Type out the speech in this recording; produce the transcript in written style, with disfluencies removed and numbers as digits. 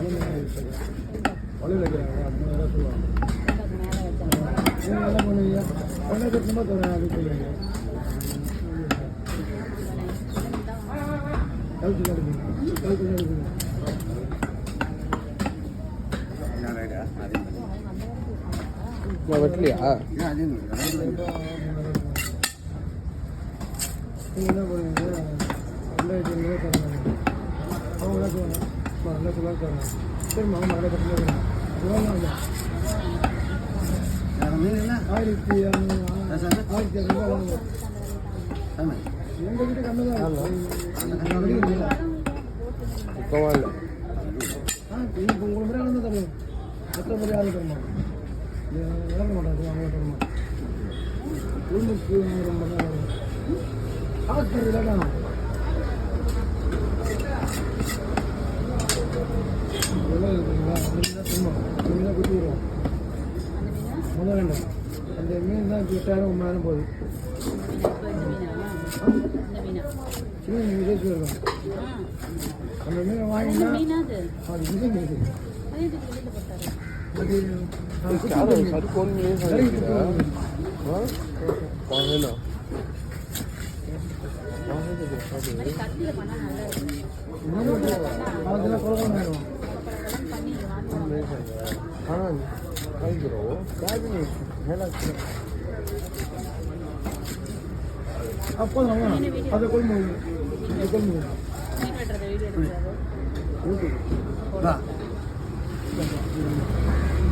வழியில் வைக்கிறாங்க அது மாதிரி சொல்லுவாங்க. நீங்கள் என்ன பண்ணுவீங்க? என்ன கட்டணமாக தரேன் அது சொல்லுவீங்க. கழுத்து நடக்குங்க கழுத்து நடக்குங்க. வெட்டலையா? நீங்கள் என்ன பண்ணுவீங்க? 2000 தராங்க. அவங்க என்ன சொல்லுவாங்க? 2 லட்சம் தராங்க. சரி அவங்க நிறைய கட்டணம் தராங்க. 1200 வாங்க. எங்கள் கிட்ட கம்மி தான் பரவாயில்ல. இப்போ உங்களை முறை வந்து தருவோம். மற்ற முறை யாரும் தர மாட்டோம். இறங்க மாட்டாங்க. அவங்க தர மாட்டோம். குடும்பத்துக்கு ரொம்ப தான் வரும். காசு இல்லைனா எவ்வளோ இருக்குங்களா? அந்த சும்மா மீன் தான் குத்தி விடுவோம். முதல் வேண்டாம். அந்த மீன் தான் 8000 3000 போகுது. சின்ன மீன் விதேசி இருக்கும். அந்த மீனை வாங்கினா அது இது மீன். சரி கோன் மீன் அதெல்லாம் குழந்தை ஆயிடும். அப்போ அதை கொள்முதல் கொள்முதல்